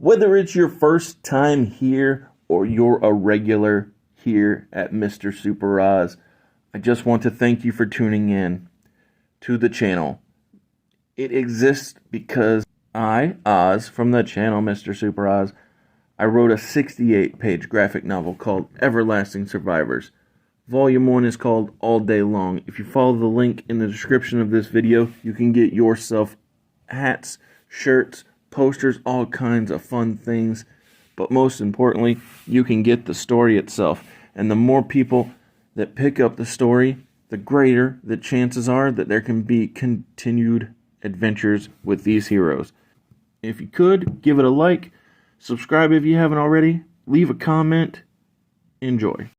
Whether it's your first time here or you're a regular here at Mr. Super Oz, I just want to thank you for tuning in to the channel. It exists because I, Oz, from the channel Mr. Super Oz, I wrote a 68-page graphic novel called Everlasting Survivors. Volume 1 is called All Day Long. If you follow the link in the description of this video, you can get yourself hats, shirts, posters, all kinds of fun things. But most importantly, you can get the story itself. And the more people that pick up the story, the greater the chances are that there can be continued adventures with these heroes. If you could, give it a like, subscribe if you haven't already, leave a comment, enjoy.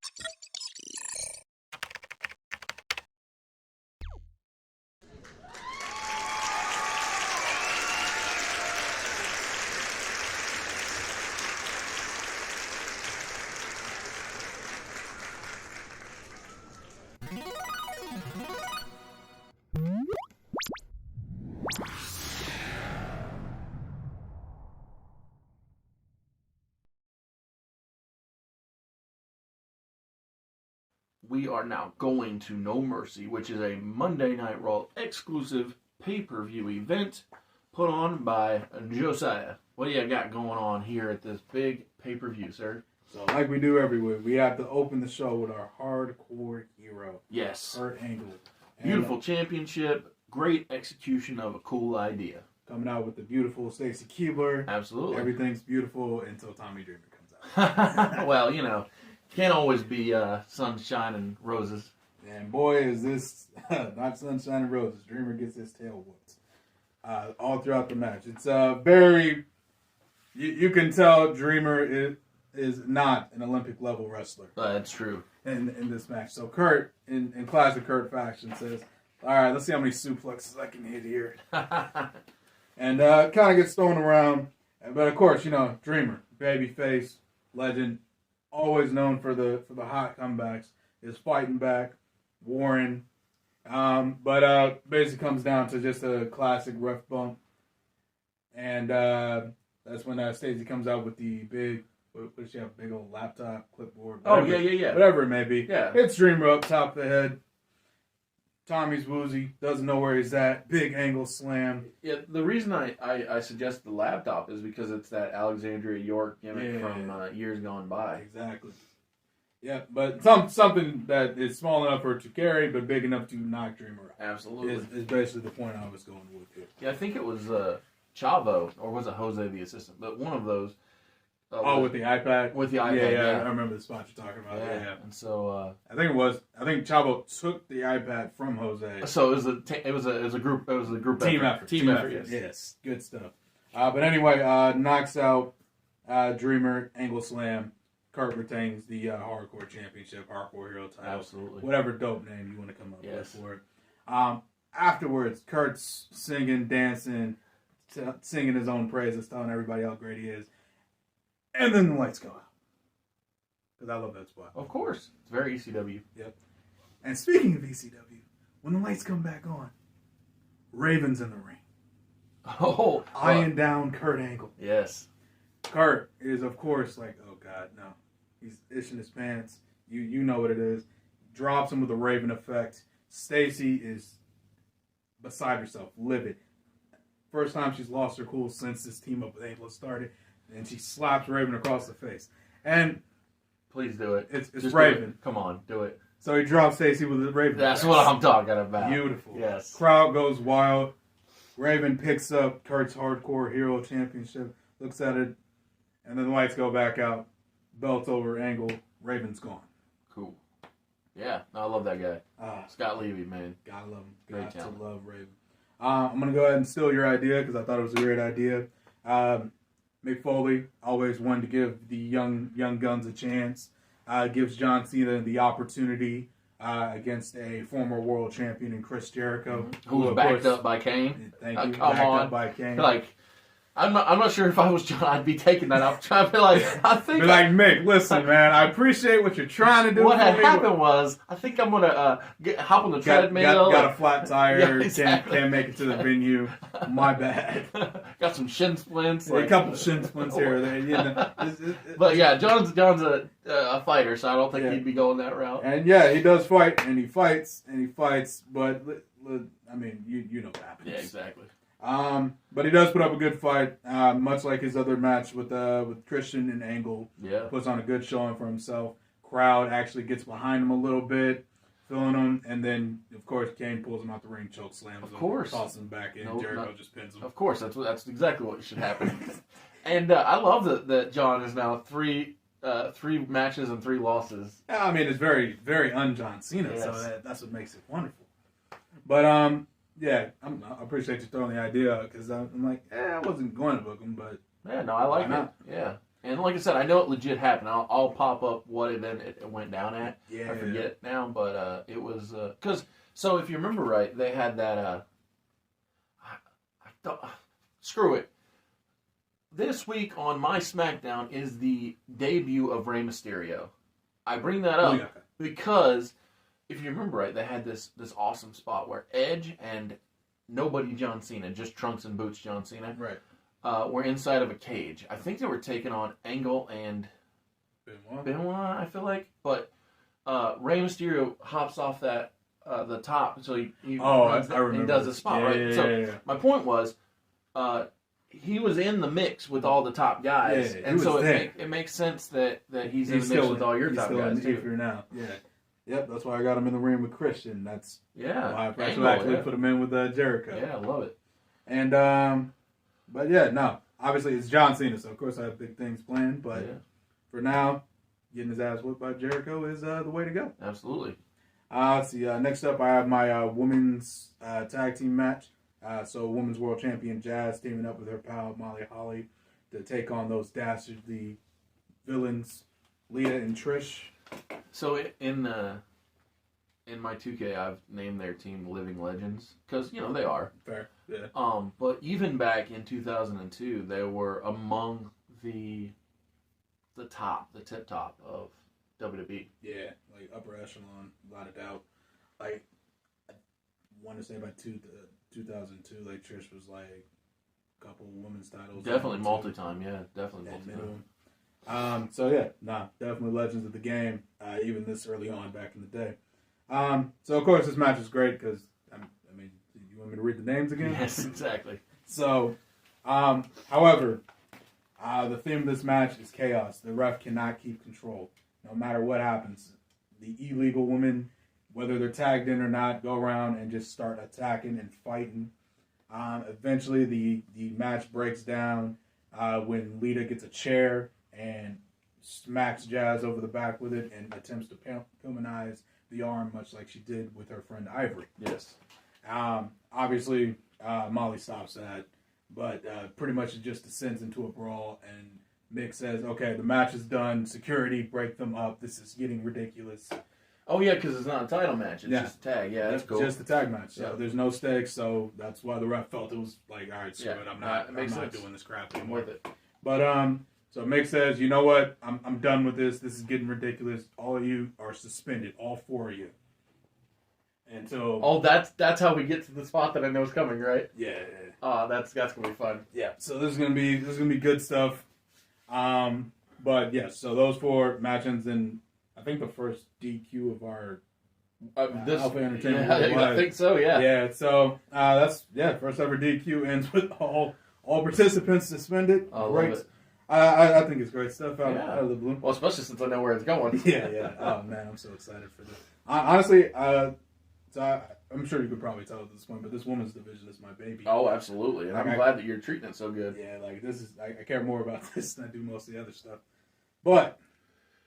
We are now going to No Mercy, which is a Monday Night Raw exclusive pay-per-view event put on by Josiah. What do you got going on here at this big pay-per-view, sir? So, like we do every week, we have to open the show with our hardcore hero. Yes. Kurt Angle. Beautiful championship, great execution of a cool idea. Coming out with the beautiful Stacy Keibler. Absolutely. Everything's beautiful until Tommy Dreamer comes out. Well, can't always be sunshine and roses. And boy, is this not sunshine and roses. Dreamer gets his tail whooped all throughout the match. It's very... You can tell Dreamer is not an Olympic level wrestler. That's true. In this match. So Kurt, in classic Kurt fashion, says, all right, let's see how many suplexes I can hit here. And kind of gets thrown around. But of course, Dreamer, babyface, legend, always known for the hot comebacks, is fighting back, warring. But basically comes down to just a classic ref bump. And that's when Stacey comes out with the big, what does she have, big old laptop, clipboard, whatever, yeah. Whatever it may be. Yeah. Hits Dreamer up top of the head. Tommy's woozy, doesn't know where he's at. Big angle slam. Yeah, the reason I suggest the laptop is because it's that Alexandria York gimmick from years gone by. Exactly. Yeah, but something that is small enough for it to carry, but big enough to knock Dreamer out. Absolutely. Is basically the point I was going with here. Yeah, I think it was Chavo, or was it Jose the assistant? But one of those. With the iPad? With the iPad, yeah. I remember the spot you're talking about. Yeah. And so I think Chavo took the iPad from Jose. So it was a group team effort. Team effort. Yes. Good stuff. But anyway, knocks out Dreamer, angle slam. Kurt retains the Hardcore Championship, Hardcore Hero title. Absolutely. Whatever dope name you want to come up with for it. Afterwards, Kurt's singing, dancing, singing his own praises, telling everybody how great he is. And then the lights go out. Because I love that spot. Of course. It's very ECW. Yep. And speaking of ECW, when the lights come back on, Raven's in the ring. Oh. Eyeing down Kurt Angle. Yes. Kurt is, of course, like, oh, God, no. He's itching his pants. You know what it is. Drops him with a Raven effect. Stacy is beside herself, livid. First time she's lost her cool since this team up with Angle started. And she slaps Raven across the face. And please do it. It's Raven. Come on, do it. So he drops Stacy with the Raven. That's what I'm talking about. Beautiful. Yes. Crowd goes wild. Raven picks up Kurt's Hardcore Hero Championship, looks at it, and then the lights go back out. Belt over Angle. Raven's gone. Cool. Yeah, I love that guy. Scott Levy, man. Gotta love him. Great Got talent. to love Raven. I'm going to go ahead and steal your idea because I thought it was a great idea. Mick Foley always wanted to give the young guns a chance. Gives John Cena the opportunity against a former world champion in Chris Jericho. Who was backed up by Kane. Thank you. Come backed on. up by Kane. Like, I'm not sure if I was John, I'd be taking that up. Trying to be like, I think. Be like, Mick, listen, man, I appreciate what you're trying to do. What for had me, happened was, I think I'm gonna hop on the treadmill. got a flat tire. Yeah, exactly. Can't make it to the venue. My bad. Got some shin splints. A couple shin splints here or there. You know, But yeah, John's a fighter, so I don't think he'd be going that route. And yeah, he does fight, and he fights, but I mean, you know what happens. Yeah, exactly. But he does put up a good fight, much like his other match with Christian and Angle. Yeah. Puts on a good showing for himself. Crowd actually gets behind him a little bit, feeling him, and then of course Kane pulls him out the ring, choke slams him, tosses him back in. Jericho just pins him. Of course, that's exactly what should happen. And I love that John is now three matches and 3 losses. I mean, it's very, very un-John Cena, Yes. so that's what makes it wonderful. But yeah, I appreciate you throwing the idea out because I'm like, I wasn't going to book him, but Yeah, no, I like it. Yeah. And like I said, I know it legit happened. I'll pop up what it went down at. yeah, I forget now, but it was because so if you remember right, they had that. Screw it. This week on my SmackDown is the debut of Rey Mysterio. I bring that up because if you remember right, they had this awesome spot where Edge and nobody John Cena, just trunks and boots John Cena, right. were inside of a cage. I think they were taking on Angle and Benoit, I feel like. But Rey Mysterio hops off that the top, so he runs that, and he does the spot, right? Yeah. My point was, he was in the mix with all the top guys, and so it makes sense that he's in the mix with all your top guys too. For now, yeah. Yep, that's why I got him in the ring with Christian. That's why I actually put him in with Jericho. Yeah, I love it. And but yeah, no, obviously it's John Cena, so of course I have big things planned. But for now, getting his ass whipped by Jericho is the way to go. Absolutely. Let's see. Next up, I have my women's tag team match. So women's world champion Jazz teaming up with her pal Molly Holly to take on those dastardly villains, Lita and Trish. So in my 2K, I've named their team Living Legends because they are. Fair, yeah. But even back in 2002, they were among the tip top of WWE. Yeah, like upper echelon, without a doubt. Like I want to say by 2002, like Trish was like a couple women's titles. Definitely multi-time, yeah, definitely multi-time. So yeah, definitely legends of the game, even this early on back in the day. So of course this match is great because I mean, you want me to read the names again? Yes, exactly. So, however, the theme of this match is chaos. The ref cannot keep control, no matter what happens. The illegal women, whether they're tagged in or not, go around and just start attacking and fighting. Eventually, the match breaks down when Lita gets a chair and smacks Jazz over the back with it and attempts to Pillmanize the arm, much like she did with her friend Ivory. Yes. Obviously, Molly stops that, but pretty much it just descends into a brawl, and Mick says, okay, the match is done, security, break them up, this is getting ridiculous. Oh, yeah, because it's not a title match, it's just a tag. Yeah, that's cool. It's just a tag match, so there's no stakes, so that's why the ref felt it was like, all right, screw it, I'm not doing this crap anymore. I'm with it. But, so Mick says, you know what, I'm done with this is getting ridiculous, all of you are suspended, all 4 of you. Until that's how we get to the spot that I know is coming, right? Yeah. That's gonna be fun. Yeah. So this is gonna be good stuff. But yeah, so those 4 match ends in I think the first DQ of our Alpha Entertainment. Yeah, I think so. Yeah. Yeah. So that's first ever DQ ends with all participants suspended. Great. Love it. I think it's great stuff out of the blue. Well, especially since I know where it's going. Yeah. Oh man, I'm so excited for this. Honestly, so I'm sure you could probably tell at this point, but this women's division is my baby. Oh, absolutely, and I'm glad that you're treating it so good. Yeah, like this is I care more about this than I do most of the other stuff. But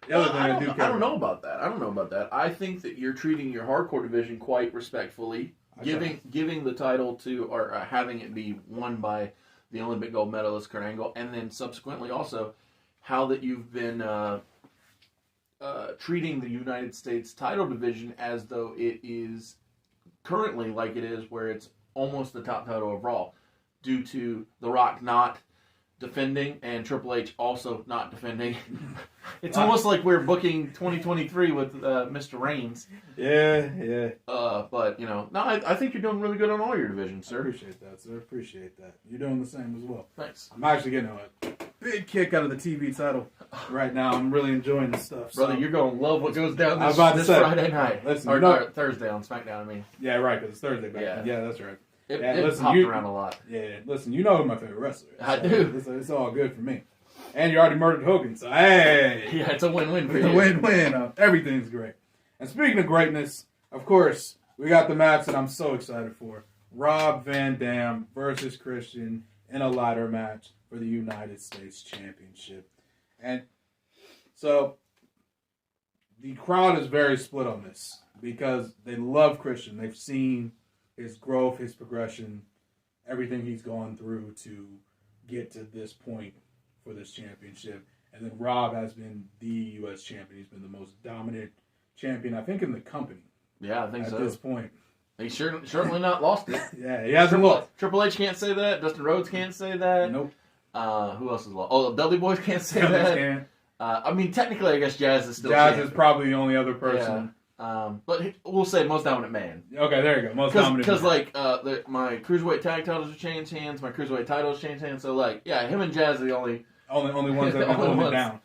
the other thing I don't know about that. I think that you're treating your hardcore division quite respectfully, giving the title to or having it be won by the Olympic gold medalist Kurt Angle, and then subsequently also how that you've been treating the United States title division as though it is currently like it is, where it's almost the top title of Raw, due to The Rock not defending and Triple H also not defending. It's almost like we're booking 2023 with Mr. Reigns. Yeah. But no, I think you're doing really good on all your divisions, I sir. appreciate that, sir. Appreciate that. You're doing the same as well. Thanks, I'm actually getting a big kick out of the TV title right now. I'm really enjoying the stuff. brother. So. You're gonna love what goes down I was this, about to this say, Friday night listen, or Thursday on SmackDown. I mean, Yeah, right, because it's Thursday back Yeah. then. Yeah, that's right. it Yeah, listen, popped you- around a lot. Yeah, listen, you know who my favorite wrestler is. I do. It's all good for me. And you already murdered Hogan, so hey! Yeah, it's a win-win for It's a you. win-win. Everything's great. And speaking of greatness, of course, we got the match that I'm so excited for. Rob Van Dam versus Christian in a ladder match for the United States Championship. And so the crowd is very split on this because they love Christian. They've seen his growth, his progression, everything he's gone through to get to this point for this championship. And then Rob has been the U.S. champion. He's been the most dominant champion, I think, in the company Yeah, I think at so. this point. He certainly not lost it. Yeah, he hasn't lost. Triple H can't say that. Dustin Rhodes can't say that. Nope. Who else is lost? Oh, the Dudley Boys can't say Others that. can't. I mean, technically, I guess Jazz is still Jazz champ. is probably the only other person. But we'll say most dominant man. Okay, there you go. Most dominant. Because man. my cruiserweight tag titles have changed hands. My cruiserweight titles changed hands. So him and Jazz are the only. only ones that have been only holding it ones. down.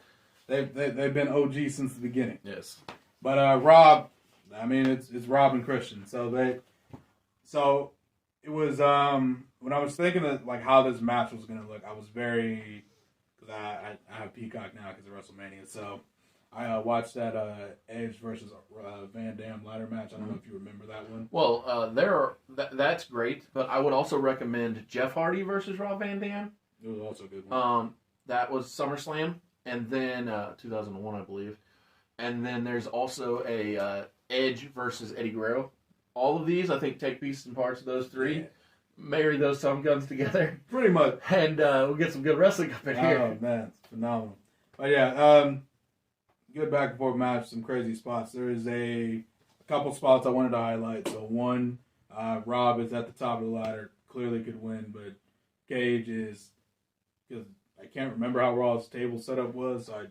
They've been OG since the beginning. Yes. But Rob, I mean, it's Rob and Christian. So it was when I was thinking of like how this match was gonna look, I was very because I have Peacock now because of WrestleMania. So I watched that Edge versus Van Dam ladder match. I don't know if you remember that one. Well, that's great, but I would also recommend Jeff Hardy versus Rob Van Dam. It was also a good one. That was SummerSlam, and then 2001, I believe. And then there's also a Edge versus Eddie Guerrero. All of these, I think, take pieces and parts of those three, Yeah. marry those some guns together, Pretty much. and we'll get some good wrestling up in here. Oh man, it's phenomenal. But yeah, good back and forth match, some crazy spots. There is a couple spots I wanted to highlight. So one, Rob is at the top of the ladder, clearly could win, but Cage is because I can't remember how Raw's table setup was. So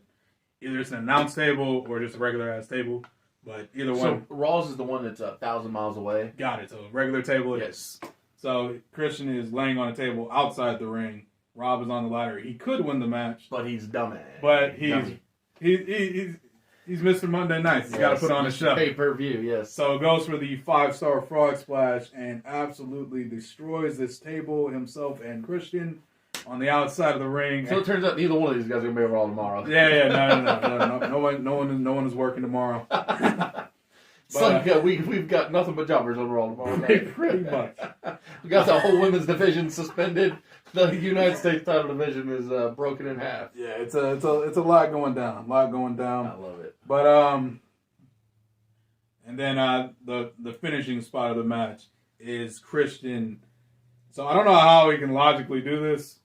either it's an announce table or just a regular ass table. But either So one, Raw's is the one that's 1,000 miles away. got it. So regular table it is. Yes. So Christian is laying on a table outside the ring. Rob is on the ladder. He could win the match, But he's dumbass. but he's Dummy. he's Mr. Monday Nights. He's got to put on a show. Pay-per-view, yes. So goes for the 5-star frog splash and absolutely destroys this table himself and Christian on the outside of the ring. So it turns out neither one of these guys are going to be over all tomorrow. No one is working tomorrow. It's like we've got nothing but jobbers over all tomorrow night. Pretty much. We got the whole women's division suspended. The United States title division is broken in half. Yeah, it's a lot going down. I love it. But and then the finishing spot of the match is Christian. So I don't know how he can logically do this,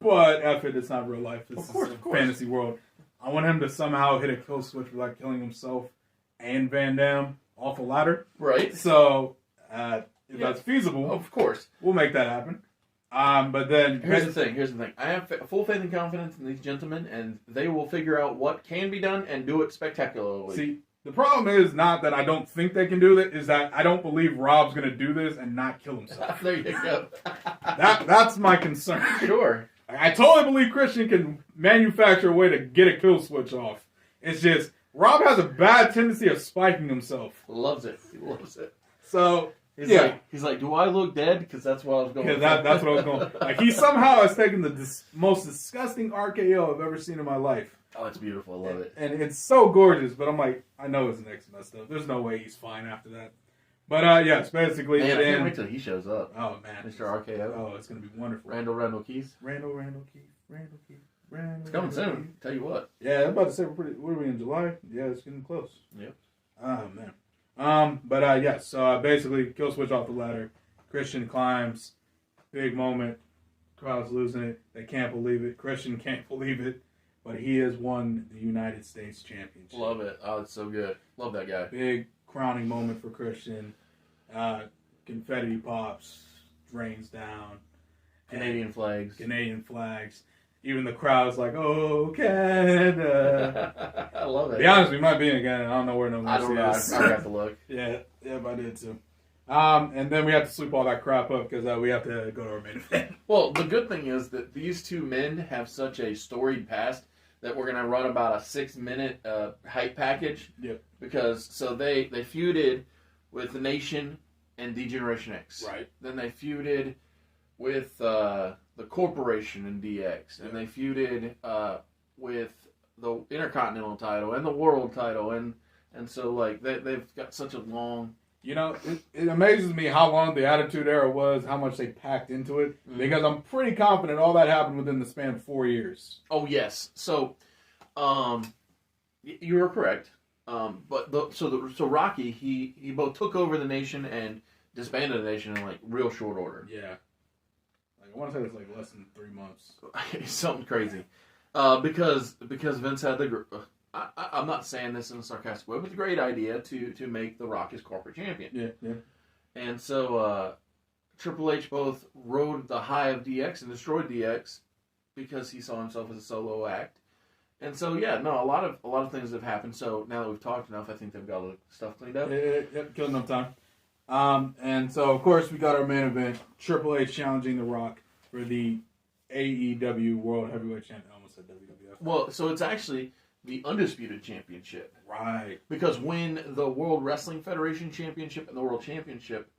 but F it, it's not real life. This Of course. is a fantasy world. I want him to somehow hit a kill switch without killing himself and Van Dam off a ladder. Right? So if that's feasible, Of course. we'll make that happen. But then Here's the thing. I have full faith and confidence in these gentlemen, and they will figure out what can be done and do it spectacularly. See, the problem is not that I don't think they can do it, is that I don't believe Rob's going to do this and not kill himself. There you go. That's my concern. Sure. I totally believe Christian can manufacture a way to get a kill switch off. It's just, Rob has a bad tendency of spiking himself. Loves it. He loves it. So, He's like, do I look dead? Because that's what I was going because for. that's what I was going. Like, he somehow has taken the most disgusting RKO I've ever seen in my life. Oh, it's beautiful. I love it. And it's so gorgeous, but I'm like, I know his neck's messed up. There's no way he's fine after that. But yes, basically Man, it I can't ends. wait till he shows up. Oh man, Mr. RKO. Oh, it's gonna be wonderful. Randall Keys. Randall Keith. It's coming soon. Tell you what. Yeah, I'm about to say what are we in July? Yeah, it's getting close. Yep. Oh man. But yes. So basically, kill switch off the ladder. Christian climbs. Big moment. Crowd's losing it. They can't believe it. Christian can't believe it. But he has won the United States Championship. Love it. Oh, it's so good. Love that guy. Big crowning moment for Christian. Confetti pops, drains down, Canadian flags. Canadian flags. Even the crowd's like, "Oh, Canada!" I love it. To be honest, we might be in Canada. I don't know where no I don't know. is. I have to look. Yeah, I did too. And then we have to sweep all that crap up because we have to go to our main event. Well, the good thing is that these two men have such a storied past that we're going to run about a 6-minute hype package. Yep. Because they feuded with the Nation and D-Generation X. Right. Then they feuded with the Corporation and DX. And they feuded with the Intercontinental title and the World title. And so, like, they've got such a long... You know, it amazes me how long the Attitude Era was, how much they packed into it, because I'm pretty confident all that happened within the span of 4 years. Oh, yes. So, you were correct. So Rocky, he both took over the Nation and disbanded the Nation in, like, real short order. Yeah. Like, I want to say it's like less than 3 months. Something crazy. Because Vince had the... I'm not saying this in a sarcastic way, but it's a great idea to make The Rock his corporate champion. Yeah. And so Triple H both rode the high of DX and destroyed DX because he saw himself as a solo act. And so a lot of things have happened. So now that we've talked enough, I think they've got all the stuff cleaned up. Yep, killed enough time. And so of course we got our main event: Triple H challenging The Rock for the AEW World Heavyweight Championship. I almost said WWF. Well, so it's actually the Undisputed Championship. Right. Because when the World Wrestling Federation Championship and the World Championship,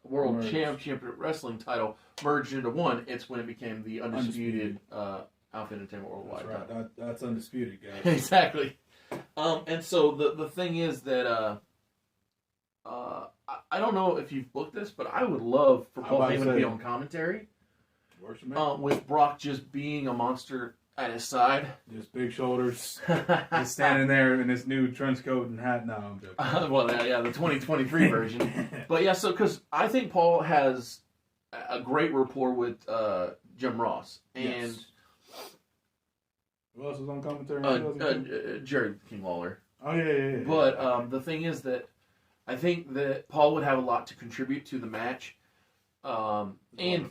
World Championship Wrestling title merged into one, it's when it became the Undisputed Alpha Entertainment Worldwide title. That's undisputed, guys. Exactly. And so the thing is that I don't know if you've booked this, but I would love for Paul Heyman to be on commentary. With Brock just being a monster at his side. Just big shoulders. Just standing there in his new trench coat and hat. No, I'm joking. Well, yeah, the 2023 version. But yeah, so because I think Paul has a great rapport with Jim Ross. And yes. Who else was on commentary? Jerry King Lawler. Oh, yeah. But the thing is that I think that Paul would have a lot to contribute to the match. And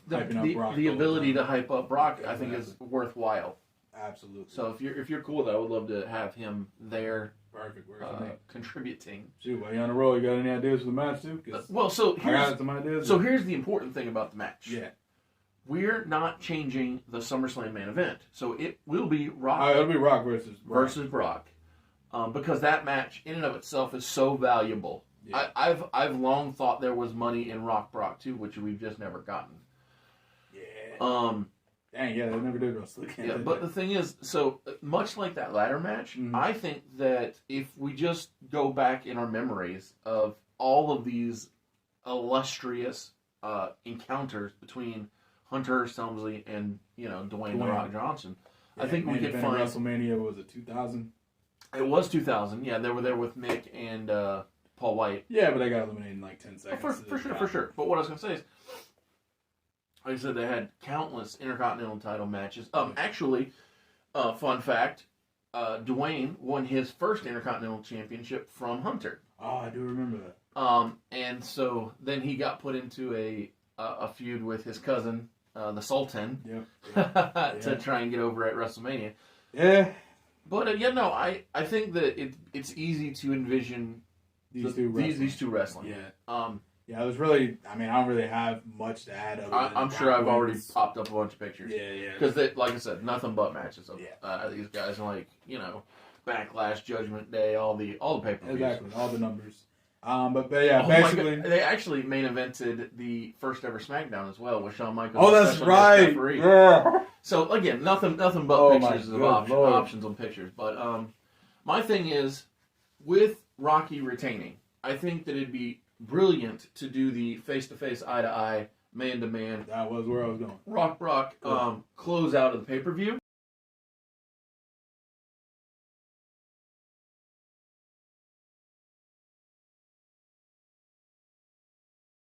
the ability to hype up Brock, I think, is worthwhile. Absolutely. So if you're cool with that, I would love to have him there. Perfect. Contributing. Shoot, while you're on the roll, you got any ideas for the match too? Here's the important thing about the match. Yeah. We're not changing the SummerSlam main event, so it will be Rock. It'll be Rock versus Brock, because that match in and of itself is so valuable. Yeah. I've long thought there was money in Rock Brock too, which we've just never gotten. Yeah. Dang, yeah, they never did wrestle again. Yeah, but the thing is, so much like that ladder match, I think that if we just go back in our memories of all of these illustrious encounters between Hunter Helmsley and Dwayne The Rock Johnson, I think we could find WrestleMania. Was it 2000? It was 2000. Yeah, they were there with Mick and Paul White. Yeah, but they got eliminated in like 10 seconds. For sure. But what I was going to say is, like I said, they had countless Intercontinental title matches. Actually, fun fact, Dwayne won his first Intercontinental Championship from Hunter. Oh, I do remember that. And so then he got put into a feud with his cousin, the Sultan, to try and get over at WrestleMania. Yeah. But I think that it's easy to envision these two wrestling. Yeah. Yeah, it was really. I mean, I don't really have much to add. I'm sure I've already popped up a bunch of pictures. Yeah. Because, like I said, nothing but matches of these guys. And like Backlash, Judgment Day, all the pay-per-views. Exactly, all the numbers. But basically, they actually main evented the first ever SmackDown as well with Shawn Michaels. Oh, that's right. Yeah. So again, nothing but pictures of options on pictures. But my thing is, with Rocky retaining, I think that it'd be brilliant to do the face-to-face, eye-to-eye, man-to-man. That was where I was going. Rock Brock close out of the pay-per-view.